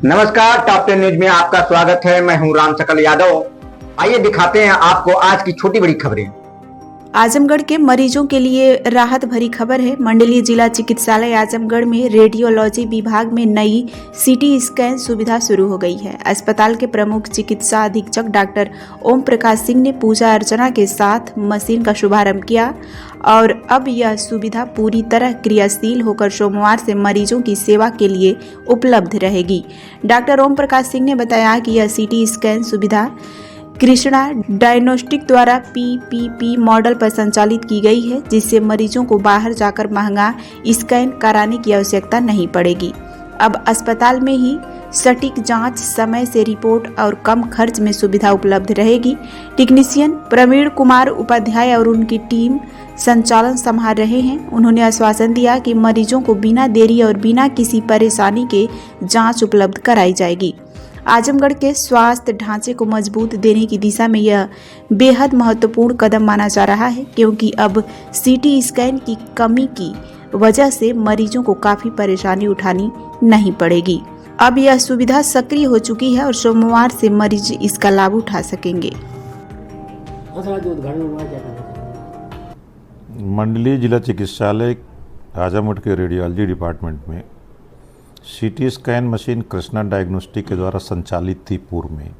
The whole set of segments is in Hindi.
नमस्कार, टॉप 10 न्यूज में आपका स्वागत है। मैं हूं राम सकल यादव। आइए दिखाते हैं आपको आज की छोटी बड़ी खबरें। आजमगढ़ के मरीजों के लिए राहत भरी खबर है। मंडलीय जिला चिकित्सालय आजमगढ़ में रेडियोलॉजी विभाग में नई सीटी स्कैन सुविधा शुरू हो गई है। अस्पताल के प्रमुख चिकित्सा अधीक्षक डॉक्टर ओम प्रकाश सिंह ने पूजा अर्चना के साथ मशीन का शुभारंभ किया और अब यह सुविधा पूरी तरह क्रियाशील होकर सोमवार से मरीजों की सेवा के लिए उपलब्ध रहेगी। डॉक्टर ओम प्रकाश सिंह ने बताया कि यह सीटी स्कैन सुविधा कृष्णा डायग्नोस्टिक द्वारा पीपीपी मॉडल पर संचालित की गई है, जिससे मरीजों को बाहर जाकर महंगा स्कैन कराने की आवश्यकता नहीं पड़ेगी। अब अस्पताल में ही सटीक जांच, समय से रिपोर्ट और कम खर्च में सुविधा उपलब्ध रहेगी। टेक्नीशियन प्रवीण कुमार उपाध्याय और उनकी टीम संचालन संभाल रहे हैं। उन्होंने आश्वासन दिया कि मरीजों को बिना देरी और बिना किसी परेशानी के जांच उपलब्ध कराई जाएगी। आजमगढ़ के स्वास्थ्य ढांचे को मजबूत देने की दिशा में यह बेहद महत्वपूर्ण कदम माना जा रहा है, क्योंकि अब सीटी स्कैन की कमी की वजह से मरीजों को काफी परेशानी उठानी नहीं पड़ेगी। अब यह सुविधा सक्रिय हो चुकी है और सोमवार से मरीज इसका लाभ उठा सकेंगे। मंडलीय जिला चिकित्सालय आजमगढ़ के रेडियोलॉजी डिपार्टमेंट में CT scan machine Krishna diagnostic के द्वारा संचालित थी। पूर्व में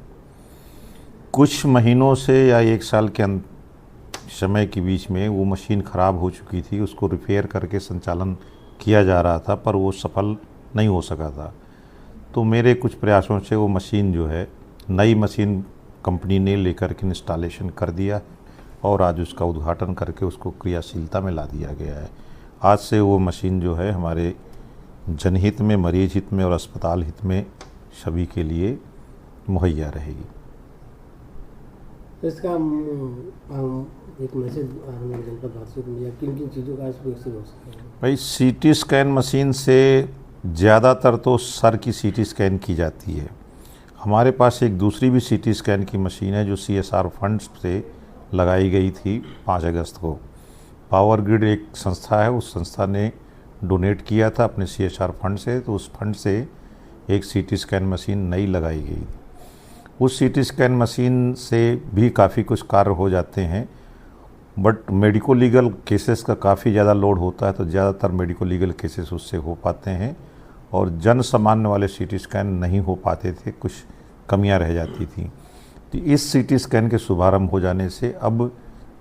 कुछ महीनों से या एक साल के समय के बीच में वो मशीन ख़राब हो चुकी थी। उसको रिपेयर करके संचालन किया जा रहा था, पर वो सफल नहीं हो सका था। तो मेरे कुछ प्रयासों से वो मशीन जो है, नई मशीन कंपनी ने लेकर के इंस्टॉलेशन कर दिया और आज उसका उद्घाटन करके उसको क्रियाशीलता में ला दिया गया है। आज से वो मशीन जो है हमारे जनहित में, मरीज हित में और अस्पताल हित में सभी के लिए मुहैया रहेगी। तो इसका एक मैसेज किन किन चीज़ों का उपयोग हो सकता है? भाई, सीटी स्कैन मशीन से ज़्यादातर तो सर की सीटी स्कैन की जाती है। हमारे पास एक दूसरी भी सीटी स्कैन की मशीन है जो CSR फंड्स से लगाई गई थी 5 अगस्त को। पावर ग्रिड एक संस्था है, उस संस्था ने डोनेट किया था अपने CSR फंड से, तो उस फंड से एक सीटी स्कैन मशीन नई लगाई गई। उस सीटी स्कैन मशीन से भी काफ़ी कुछ कार्य हो जाते हैं, बट मेडिको लीगल केसेस का काफ़ी ज़्यादा लोड होता है, तो ज़्यादातर मेडिको लीगल केसेस उससे हो पाते हैं और जन सामान्य वाले सीटी स्कैन नहीं हो पाते थे, कुछ कमियां रह जाती थी। तो इस सीटी स्कैन के शुभारंभ हो जाने से अब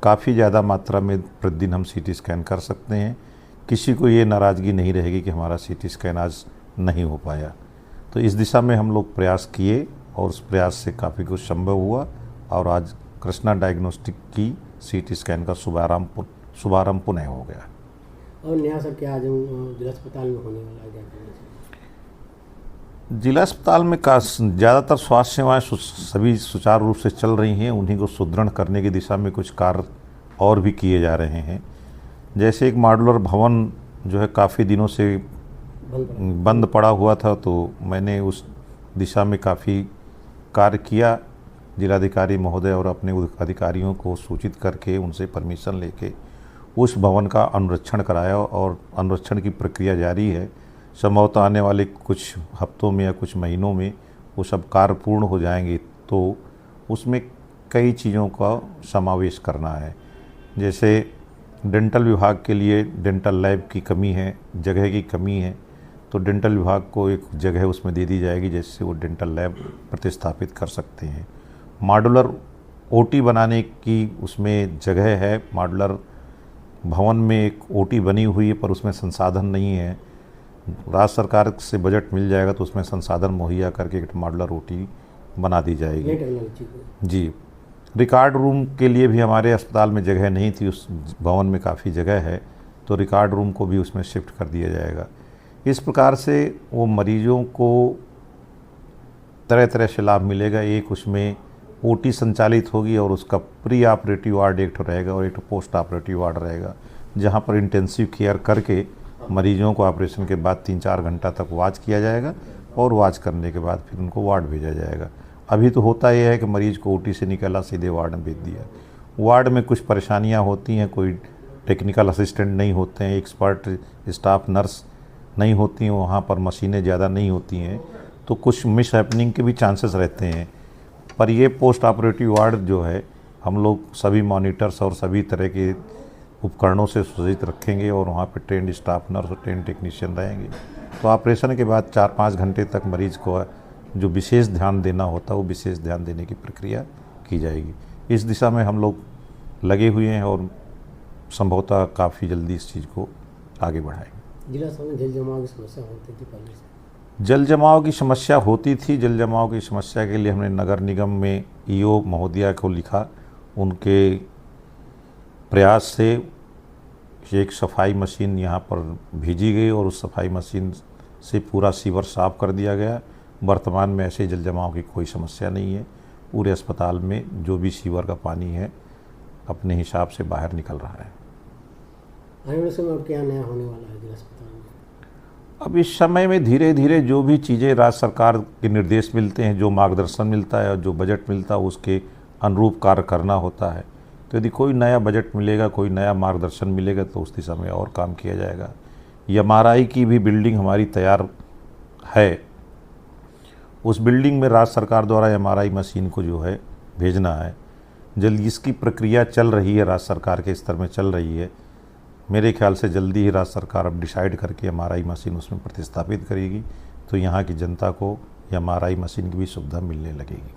काफ़ी ज़्यादा मात्रा में प्रतिदिन हम सीटी स्कैन कर सकते हैं। किसी को ये नाराज़गी नहीं रहेगी कि हमारा सीटी स्कैन आज नहीं हो पाया। तो इस दिशा में हम लोग प्रयास किए और उस प्रयास से काफ़ी कुछ संभव हुआ और आज कृष्णा डायग्नोस्टिक की सीटी स्कैन का शुभारंभ पुनः हो गया। और नया सब क्या आज जिला अस्पताल में होने वाला है? जिला अस्पताल में ज़्यादातर स्वास्थ्य सेवाएं सभी सुचारू रूप से चल रही हैं। उन्हीं को सुदृढ़ करने की दिशा में कुछ कार्य और भी किए जा रहे हैं। जैसे एक मॉड्यूलर भवन जो है काफ़ी दिनों से बंद पड़ा हुआ था, तो मैंने उस दिशा में काफ़ी कार्य किया। जिलाधिकारी महोदय और अपने अधिकारियों को सूचित करके उनसे परमिशन लेके उस भवन का अनुरक्षण कराया और अनुरक्षण की प्रक्रिया जारी है। संभवतः आने वाले कुछ हफ्तों में या कुछ महीनों में वो सब कार्य पूर्ण हो जाएंगे, तो उसमें कई चीज़ों का समावेश करना है। जैसे डेंटल विभाग के लिए डेंटल लैब की कमी है, जगह की कमी है, तो डेंटल विभाग को एक जगह उसमें दे दी जाएगी जिससे वो डेंटल लैब प्रतिस्थापित कर सकते हैं। मॉड्यूलर OT बनाने की उसमें जगह है। मॉड्यूलर भवन में एक OT बनी हुई है, पर उसमें संसाधन नहीं है। राज्य सरकार से बजट मिल जाएगा तो उसमें संसाधन मुहैया करके एक मॉड्यूलर OT बना दी जाएगी। जी, रिकॉर्ड रूम के लिए भी हमारे अस्पताल में जगह नहीं थी, उस भवन में काफ़ी जगह है, तो रिकॉर्ड रूम को भी उसमें शिफ्ट कर दिया जाएगा। इस प्रकार से वो मरीजों को तरह तरह से लाभ मिलेगा। एक उसमें OT संचालित होगी और उसका प्री ऑपरेटिव वार्ड एक रहेगा और एक पोस्ट ऑपरेटिव वार्ड रहेगा, जहाँ पर इंटेंसिव केयर करके मरीजों को ऑपरेशन के बाद 3-4 घंटा तक वॉच किया जाएगा और वॉच करने के बाद फिर उनको वार्ड भेजा जाएगा। अभी तो होता यह है कि मरीज को OT से निकाला सीधे वार्ड में भेज दिया। वार्ड में कुछ परेशानियां होती हैं, कोई टेक्निकल असिस्टेंट नहीं होते हैं, एक्सपर्ट स्टाफ नर्स नहीं होती हैं, वहाँ पर मशीनें ज़्यादा नहीं होती हैं, तो कुछ मिस हैपनिंग के भी चांसेस रहते हैं। पर ये पोस्ट ऑपरेटिव वार्ड जो है हम लोग सभी मॉनिटर्स और सभी तरह के उपकरणों से सुसज्जित रखेंगे और वहाँ पे ट्रेंड स्टाफ नर्स और ट्रेंड टेक्नीशियन रहेंगे। तो ऑपरेशन के बाद 4-5 घंटे तक मरीज़ को जो विशेष ध्यान देना होता है वो विशेष ध्यान देने की प्रक्रिया की जाएगी। इस दिशा में हम लोग लगे हुए हैं और संभवतः काफ़ी जल्दी इस चीज़ को आगे बढ़ाएंगे। जिला में जल जमाव की समस्या होती थी पहले से? जल जमाव की समस्या होती थी। जल जमाव की समस्या के लिए हमने नगर निगम में ईओ महोदया को लिखा। उनके प्रयास से एक सफाई मशीन यहाँ पर भेजी गई और उस सफाई मशीन से पूरा सीवर साफ कर दिया गया। वर्तमान में ऐसे जल जमाव की कोई समस्या नहीं है। पूरे अस्पताल में जो भी सीवर का पानी है अपने हिसाब से बाहर निकल रहा है। आने वाले समय और क्या नया होने वाला है जिला अस्पताल में? अब इस समय में धीरे धीरे जो भी चीज़ें राज्य सरकार के निर्देश मिलते हैं, जो मार्गदर्शन मिलता है और जो बजट मिलता है उसके अनुरूप कार्य करना होता है। तो यदि कोई नया बजट मिलेगा, कोई नया मार्गदर्शन मिलेगा तो उस दिशा में और काम किया जाएगा। MRI की भी बिल्डिंग हमारी तैयार है। उस बिल्डिंग में राज्य सरकार द्वारा MRI मशीन को जो है भेजना है। जल्द इसकी प्रक्रिया चल रही है, राज्य सरकार के स्तर में चल रही है। मेरे ख्याल से जल्दी ही राज्य सरकार अब डिसाइड करके MRI मशीन उसमें प्रतिस्थापित करेगी, तो यहाँ की जनता को MRI मशीन की भी सुविधा मिलने लगेगी।